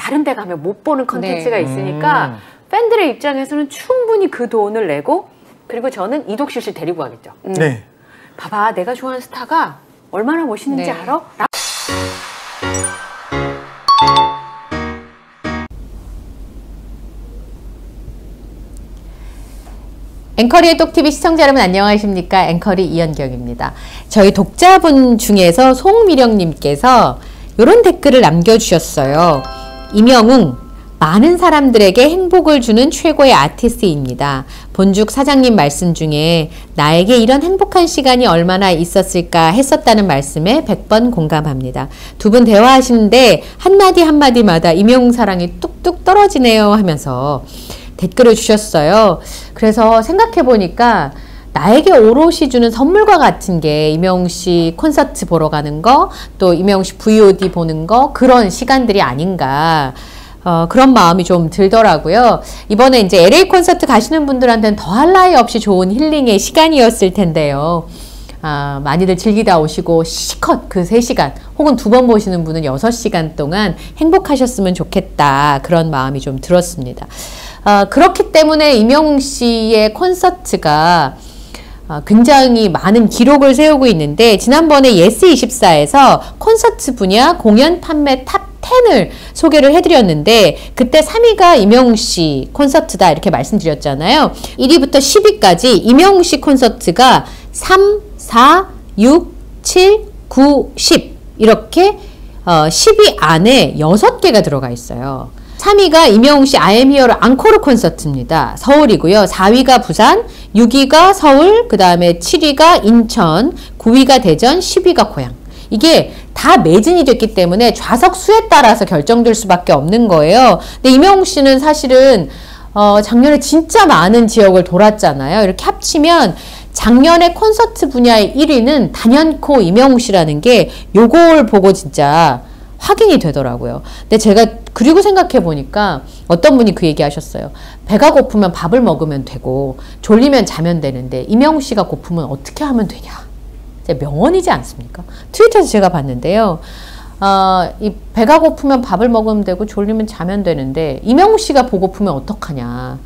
다른 데 가면 못 보는 컨텐츠가 있으니까 팬들의 입장에서는 충분히 그 돈을 내고 그리고 저는 이독실 씨 데리고 가겠죠. 네. 봐봐, 내가 좋아하는 스타가 얼마나 멋있는지 알아? 앵커리의 똑TV 시청자 여러분 안녕하십니까? 앵커리 이현경입니다. 저희 독자분 중에서 송미령님께서 이런 댓글을 남겨주셨어요. 임영웅, 많은 사람들에게 행복을 주는 최고의 아티스트입니다. 본죽 사장님 말씀 중에 나에게 이런 행복한 시간이 얼마나 있었을까 했었다는 말씀에 100번 공감합니다. 두 분 대화하시는데 한마디 한마디마다 임영웅 사랑이 뚝뚝 떨어지네요 하면서 댓글을 주셨어요. 그래서 생각해보니까 나에게 오롯이 주는 선물과 같은 게 임영웅 씨 콘서트 보러 가는 거, 또 임영웅 씨 VOD 보는 거, 그런 시간들이 아닌가. 그런 마음이 좀 들더라고요. 이번에 이제 LA 콘서트 가시는 분들한테는 더할 나위 없이 좋은 힐링의 시간이었을 텐데요. 많이들 즐기다 오시고 시컷 그 3시간 혹은 2번 보시는 분은 6시간 동안 행복하셨으면 좋겠다. 그런 마음이 좀 들었습니다. 그렇기 때문에 임영웅 씨의 콘서트가 굉장히 많은 기록을 세우고 있는데 지난번에 예스24에서 콘서트 분야 공연 판매 탑 10을 소개를 해드렸는데 그때 3위가 임영웅 씨 콘서트다 이렇게 말씀드렸잖아요. 1위부터 10위까지 임영웅 씨 콘서트가 3, 4, 6, 7, 9, 10 이렇게 10위 안에 6개가 들어가 있어요. 3위가 임영웅 씨 I am here로 앙코르 콘서트입니다. 서울이고요. 4위가 부산, 6위가 서울, 그 다음에 7위가 인천, 9위가 대전, 10위가 고양. 이게 다 매진이 됐기 때문에 좌석 수에 따라서 결정될 수밖에 없는 거예요. 근데 임영웅 씨는 사실은 작년에 진짜 많은 지역을 돌았잖아요. 이렇게 합치면 작년에 콘서트 분야의 1위는 단연코 임영웅 씨라는 게 요걸 보고 진짜 확인이 되더라고요. 근데 제가 그리고 생각해 보니까 어떤 분이 그 얘기 하셨어요. 배가 고프면 밥을 먹으면 되고 졸리면 자면 되는데 임영웅 씨가 고프면 어떻게 하면 되냐. 명언이지 않습니까? 트위터에서 제가 봤는데요. 이 배가 고프면 밥을 먹으면 되고 졸리면 자면 되는데 임영웅 씨가 보고프면 어떡하냐.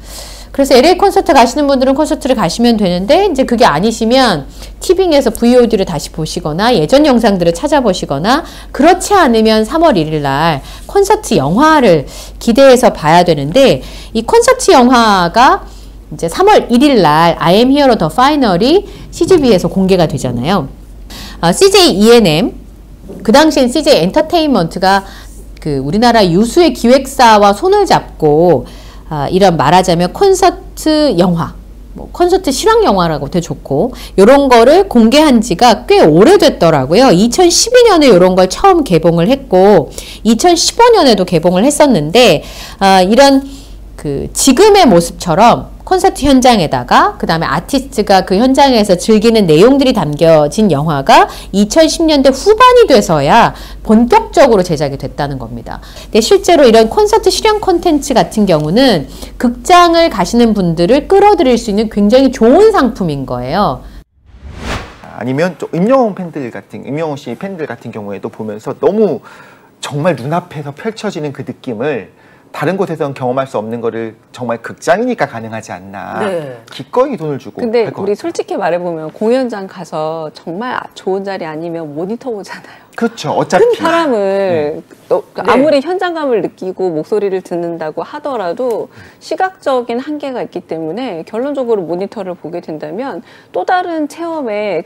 그래서 LA 콘서트 가시는 분들은 콘서트를 가시면 되는데 이제 그게 아니시면 티빙에서 VOD를 다시 보시거나 예전 영상들을 찾아보시거나 그렇지 않으면 3월 1일 날 콘서트 영화를 기대해서 봐야 되는데 이 콘서트 영화가 이제 3월 1일 날 I am hero the final이 CGV에서 공개가 되잖아요. CJ ENM, 그 당시엔 CJ 엔터테인먼트가 그 우리나라 유수의 기획사와 손을 잡고 이런 말하자면 콘서트 영화, 콘서트 실황 영화라고 되게 좋고 이런 거를 공개한 지가 꽤 오래됐더라고요. 2012년에 이런 걸 처음 개봉을 했고 2015년에도 개봉을 했었는데 이런 그 지금의 모습처럼 콘서트 현장에다가 그 다음에 아티스트가 그 현장에서 즐기는 내용들이 담겨진 영화가 2010년대 후반이 돼서야 본격적으로 제작이 됐다는 겁니다. 근데 실제로 이런 콘서트 실황 콘텐츠 같은 경우는 극장을 가시는 분들을 끌어들일 수 있는 굉장히 좋은 상품인 거예요. 아니면 또 임영웅 씨 팬들 같은 경우에도 보면서 너무 정말 눈앞에서 펼쳐지는 그 느낌을 다른 곳에서는 경험할 수 없는 거를 정말 극장이니까 가능하지 않나. 네. 기꺼이 돈을 주고. 근데 우리 솔직히 말해보면 공연장 가서 정말 좋은 자리 아니면 모니터 보잖아요. 그렇죠. 어차피 큰 사람을 아무리 현장감을 느끼고 목소리를 듣는다고 하더라도 시각적인 한계가 있기 때문에 결론적으로 모니터를 보게 된다면 또 다른 체험이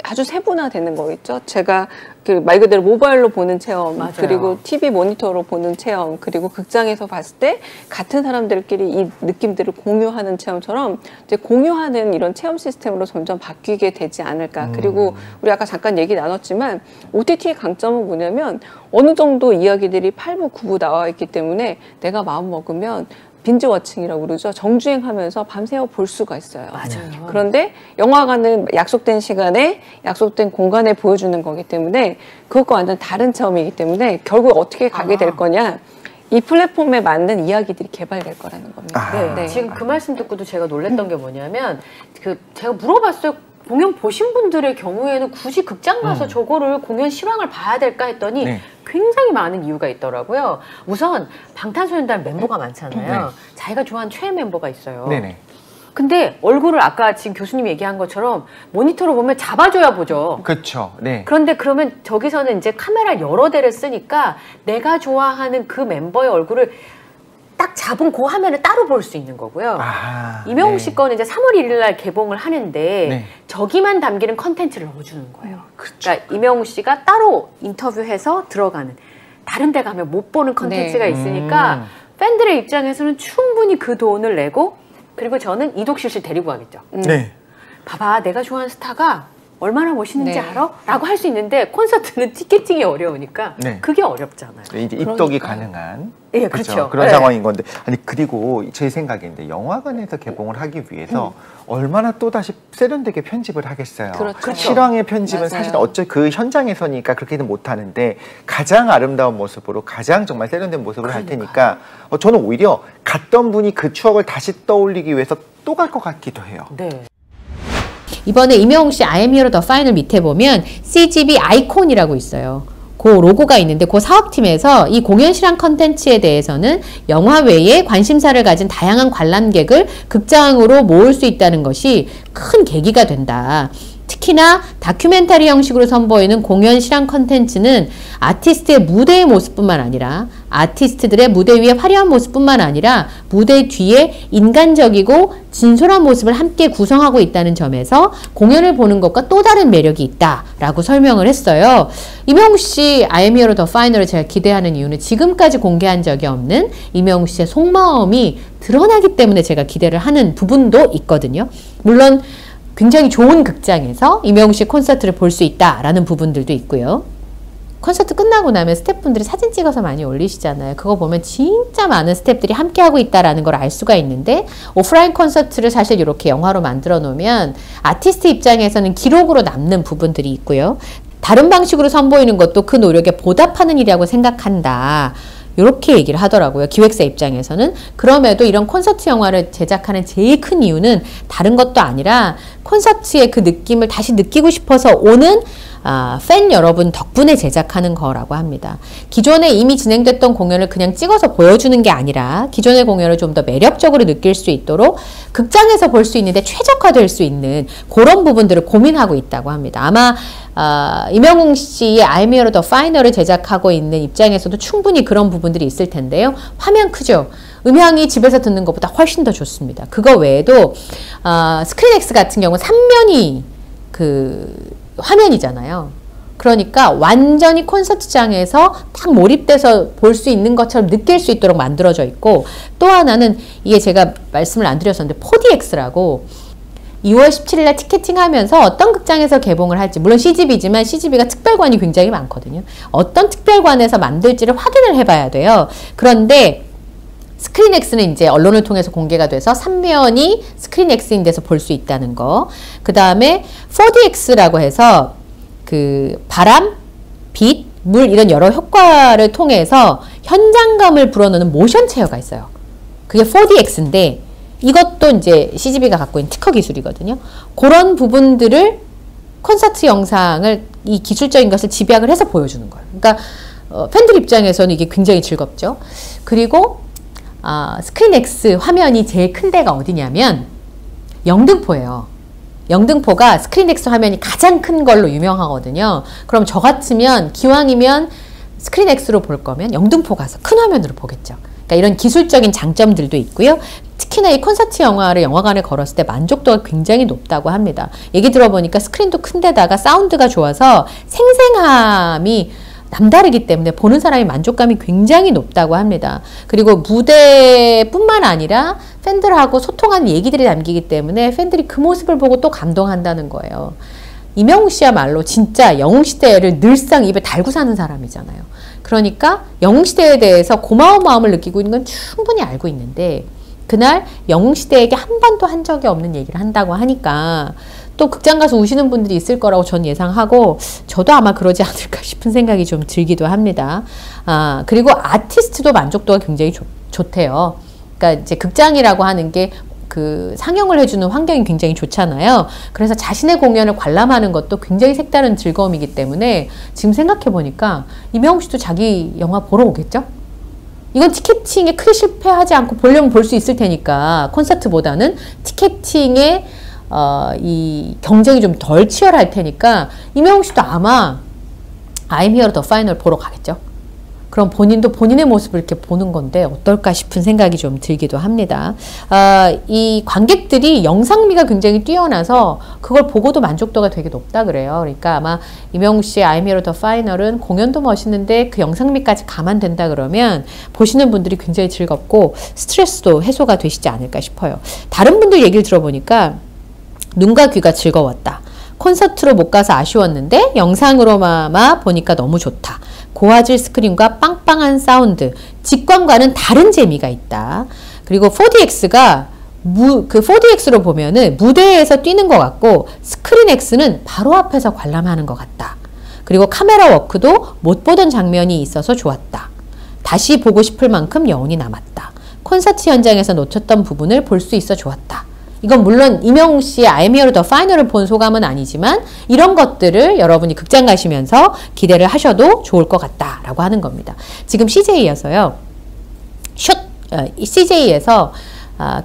아주 세분화되는 거겠죠. 제가 그 말 그대로 모바일로 보는 체험, 맞아요. 그리고 TV 모니터로 보는 체험, 그리고 극장에서 봤을 때 같은 사람들끼리 이 느낌들을 공유하는 체험처럼 이제 공유하는 이런 체험 시스템으로 점점 바뀌게 되지 않을까. 그리고 우리 아까 잠깐 얘기 나눴지만 OTT의 강점은 뭐냐면 어느 정도 이야기들이 8부, 9부 나와 있기 때문에 내가 마음 먹으면 빈지 워칭이라고 그러죠. 정주행하면서 밤새워 볼 수가 있어요. 맞아요. 그런데 영화관은 약속된 시간에 약속된 공간에 보여주는 거기 때문에 그것과 완전 다른 체험이기 때문에 결국 어떻게 가게 될 거냐. 이 플랫폼에 맞는 이야기들이 개발될 거라는 겁니다. 네. 지금 그 말씀 듣고도 제가 놀랬던 게 뭐냐면 제가 물어봤어요. 공연 보신 분들의 경우에는 굳이 극장 가서 저거를 공연 실황을 봐야 될까 했더니 네. 굉장히 많은 이유가 있더라고요. 우선 방탄소년단 멤버가 많잖아요. 네. 자기가 좋아하는 최애 멤버가 있어요. 네네. 근데 얼굴을 아까 지금 교수님이 얘기한 것처럼 모니터로 보면 잡아줘야 보죠. 그렇죠. 네. 그런데 그러면 저기서는 이제 카메라 여러 대를 쓰니까 내가 좋아하는 그 멤버의 얼굴을 딱 잡은 그 화면을 따로 볼 수 있는 거고요. 아, 이명웅 네. 씨 거는 이제 3월 1일 날 개봉을 하는데 네. 저기만 담기는 컨텐츠를 넣어주는 거예요. 그쵸. 그러니까 이명웅 씨가 따로 인터뷰해서 들어가는 다른 데 가면 못 보는 컨텐츠가 네. 있으니까 팬들의 입장에서는 충분히 그 돈을 내고 그리고 저는 이독실 씨 데리고 가겠죠. 네. 봐봐 내가 좋아하는 스타가 얼마나 멋있는지 네. 알아? 라고 할 수 있는데 콘서트는 티켓팅이 어려우니까 네. 그게 어렵잖아요. 네, 이제 입덕이 그러니까요. 가능한 예, 그렇죠. 그렇죠. 그런 네. 상황인 건데 아니 그리고 제 생각인데 영화관에서 개봉을 하기 위해서 얼마나 또 다시 세련되게 편집을 하겠어요. 그렇죠. 실황의 편집은 맞아요. 사실 그 현장에서니까 그렇게는 못 하는데 가장 아름다운 모습으로 가장 정말 세련된 모습을 할 테니까 저는 오히려 갔던 분이 그 추억을 다시 떠올리기 위해서 또 갈 것 같기도 해요. 네. 이번에 이명웅 씨 I am here the final 밑에 보면 CGV 아이콘이라고 있어요. 그 로고가 있는데 그 사업팀에서 이 공연 실황 컨텐츠에 대해서는 영화 외에 관심사를 가진 다양한 관람객을 극장으로 모을 수 있다는 것이 큰 계기가 된다. 특히나 다큐멘터리 형식으로 선보이는 공연 실황 컨텐츠는 아티스트의 무대의 모습뿐만 아니라 아티스트들의 무대 위의 화려한 모습뿐만 아니라 무대 뒤에 인간적이고 진솔한 모습을 함께 구성하고 있다는 점에서 공연을 보는 것과 또 다른 매력이 있다라고 설명을 했어요. 이명웅 씨 I am here the final을 제가 기대하는 이유는 지금까지 공개한 적이 없는 이명웅 씨의 속마음이 드러나기 때문에 제가 기대를 하는 부분도 있거든요. 물론 굉장히 좋은 극장에서 이명웅 씨 콘서트를 볼 수 있다라는 부분들도 있고요. 콘서트 끝나고 나면 스태프분들이 사진 찍어서 많이 올리시잖아요. 그거 보면 진짜 많은 스태프들이 함께하고 있다라는 걸 알 수가 있는데 오프라인 콘서트를 사실 이렇게 영화로 만들어 놓으면 아티스트 입장에서는 기록으로 남는 부분들이 있고요. 다른 방식으로 선보이는 것도 그 노력에 보답하는 일이라고 생각한다. 이렇게 얘기를 하더라고요. 기획사 입장에서는. 그럼에도 이런 콘서트 영화를 제작하는 제일 큰 이유는 다른 것도 아니라 콘서트의 그 느낌을 다시 느끼고 싶어서 오는 팬 여러분 덕분에 제작하는 거라고 합니다. 기존에 이미 진행됐던 공연을 그냥 찍어서 보여주는 게 아니라 기존의 공연을 좀 더 매력적으로 느낄 수 있도록 극장에서 볼 수 있는데 최적화될 수 있는 그런 부분들을 고민하고 있다고 합니다. 아마 이명웅 씨의 I'm here the final을 제작하고 있는 입장에서도 충분히 그런 부분들이 있을 텐데요. 화면 크죠? 음향이 집에서 듣는 것보다 훨씬 더 좋습니다. 그거 외에도 스크린X 같은 경우는 3면이 화면이잖아요. 그러니까 완전히 콘서트장에서 딱 몰입돼서 볼 수 있는 것처럼 느낄 수 있도록 만들어져 있고 또 하나는 이게 제가 말씀을 안 드렸었는데 4DX라고 2월 17일 날 티켓팅 하면서 어떤 극장에서 개봉을 할지 물론 CGV지만 CGV가 특별관이 굉장히 많거든요. 어떤 특별관에서 만들지를 확인을 해봐야 돼요. 그런데 스크린X는 이제 언론을 통해서 공개가 돼서 3면이 스크린X인 데서 볼 수 있다는 거. 그 다음에 4DX라고 해서 바람, 빛, 물 이런 여러 효과를 통해서 현장감을 불어넣는 모션 체어가 있어요. 그게 4DX인데 이것도 이제 CGV가 갖고 있는 특허 기술이거든요. 그런 부분들을 콘서트 영상을 이 기술적인 것을 집약을 해서 보여주는 거예요. 그러니까 팬들 입장에서는 이게 굉장히 즐겁죠. 그리고 스크린X 화면이 제일 큰 데가 어디냐면 영등포예요. 영등포가 스크린X 화면이 가장 큰 걸로 유명하거든요. 그럼 저 같으면 기왕이면 스크린X로 볼 거면 영등포 가서 큰 화면으로 보겠죠. 그러니까 이런 기술적인 장점들도 있고요. 특히나 이 콘서트 영화를 영화관에 걸었을 때 만족도가 굉장히 높다고 합니다. 얘기 들어보니까 스크린도 큰 데다가 사운드가 좋아서 생생함이 남다르기 때문에 보는 사람의 만족감이 굉장히 높다고 합니다. 그리고 무대뿐만 아니라 팬들하고 소통하는 얘기들이 담기기 때문에 팬들이 그 모습을 보고 또 감동한다는 거예요. 이명웅 씨야말로 진짜 영웅시대를 늘상 입에 달고 사는 사람이잖아요. 그러니까 영웅시대에 대해서 고마운 마음을 느끼고 있는 건 충분히 알고 있는데 그날 영웅시대에게 한 번도 한 적이 없는 얘기를 한다고 하니까 또 극장 가서 우시는 분들이 있을 거라고 전 예상하고 저도 아마 그러지 않을까 싶은 생각이 좀 들기도 합니다. 그리고 아티스트도 만족도가 굉장히 좋대요. 그러니까 이제 극장이라고 하는 게 그 상영을 해주는 환경이 굉장히 좋잖아요. 그래서 자신의 공연을 관람하는 것도 굉장히 색다른 즐거움이기 때문에 지금 생각해보니까 이명웅 씨도 자기 영화 보러 오겠죠? 이건 티켓팅에 크게 실패하지 않고 보려면 볼 수 있을 테니까 콘서트보다는 티켓팅에 이 경쟁이 좀 덜 치열할 테니까 이명웅 씨도 아마 I'm Here the Final 보러 가겠죠. 그럼 본인도 본인의 모습을 이렇게 보는 건데 어떨까 싶은 생각이 좀 들기도 합니다. 이 관객들이 영상미가 굉장히 뛰어나서 그걸 보고도 만족도가 되게 높다 그래요. 그러니까 아마 이명웅 씨의 I'm Here the Final은 공연도 멋있는데 그 영상미까지 감안된다 그러면 보시는 분들이 굉장히 즐겁고 스트레스도 해소가 되시지 않을까 싶어요. 다른 분들 얘기를 들어보니까 눈과 귀가 즐거웠다. 콘서트로 못 가서 아쉬웠는데 영상으로만 보니까 너무 좋다. 고화질 스크린과 빵빵한 사운드, 직관과는 다른 재미가 있다. 그리고 4DX가 그 4DX로 보면은 무대에서 뛰는 것 같고 스크린 X는 바로 앞에서 관람하는 것 같다. 그리고 카메라 워크도 못 보던 장면이 있어서 좋았다. 다시 보고 싶을 만큼 여운이 남았다. 콘서트 현장에서 놓쳤던 부분을 볼 수 있어 좋았다. 이건 물론 이명웅 씨의 I'm Here the Final을 본 소감은 아니지만 이런 것들을 여러분이 극장 가시면서 기대를 하셔도 좋을 것 같다라고 하는 겁니다. 지금 CJ에서요. CJ에서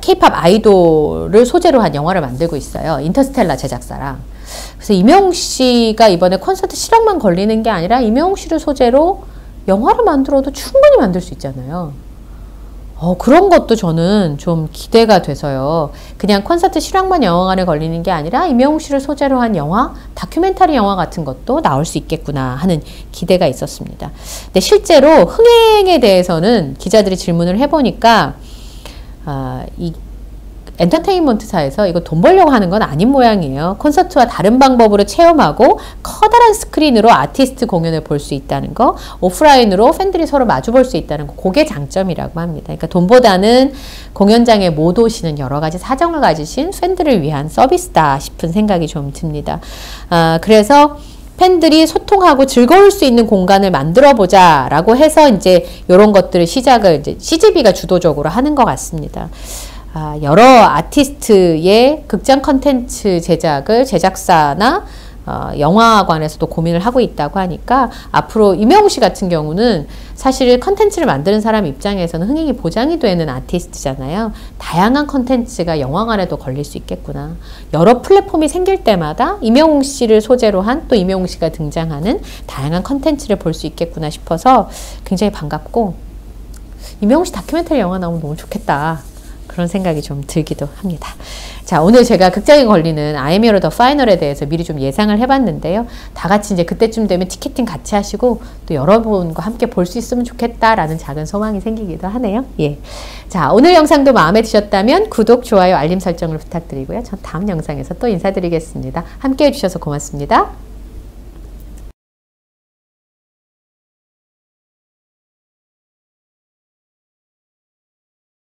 K-POP 아이돌을 소재로 한 영화를 만들고 있어요. 인터스텔라 제작사랑. 그래서 이명웅 씨가 이번에 콘서트 실황만 걸리는 게 아니라 이명웅 씨를 소재로 영화를 만들어도 충분히 만들 수 있잖아요. 그런 것도 저는 좀 기대가 돼서요. 그냥 콘서트 실황만 영화관에 걸리는 게 아니라 이명웅 씨를 소재로 한 영화, 다큐멘터리 영화 같은 것도 나올 수 있겠구나 하는 기대가 있었습니다. 근데 실제로 흥행에 대해서는 기자들이 질문을 해보니까 이 엔터테인먼트사에서 이거 돈 벌려고 하는 건 아닌 모양이에요. 콘서트와 다른 방법으로 체험하고 커다란 스크린으로 아티스트 공연을 볼 수 있다는 거, 오프라인으로 팬들이 서로 마주 볼 수 있다는 거, 그게 장점이라고 합니다. 그러니까 돈보다는 공연장에 못 오시는 여러 가지 사정을 가지신 팬들을 위한 서비스다 싶은 생각이 좀 듭니다. 그래서 팬들이 소통하고 즐거울 수 있는 공간을 만들어 보자 라고 해서 이제 이런 것들을 시작을 이제 CGV가 주도적으로 하는 것 같습니다. 여러 아티스트의 극장 컨텐츠 제작을 제작사나 영화관에서도 고민을 하고 있다고 하니까 앞으로 이명웅 씨 같은 경우는 사실 컨텐츠를 만드는 사람 입장에서는 흥행이 보장이 되는 아티스트잖아요. 다양한 컨텐츠가 영화관에도 걸릴 수 있겠구나. 여러 플랫폼이 생길 때마다 이명웅 씨를 소재로 한 또 이명웅 씨가 등장하는 다양한 컨텐츠를 볼 수 있겠구나 싶어서 굉장히 반갑고 이명웅 씨 다큐멘터리 영화 나오면 너무 좋겠다. 그런 생각이 좀 들기도 합니다. 자, 오늘 제가 극장에 걸리는 I'm Here the Final에 대해서 미리 좀 예상을 해봤는데요. 다 같이 이제 그때쯤 되면 티켓팅 같이 하시고 또 여러분과 함께 볼 수 있으면 좋겠다라는 작은 소망이 생기기도 하네요. 예. 자, 오늘 영상도 마음에 드셨다면 구독, 좋아요, 알림 설정을 부탁드리고요. 전 다음 영상에서 또 인사드리겠습니다. 함께 해주셔서 고맙습니다.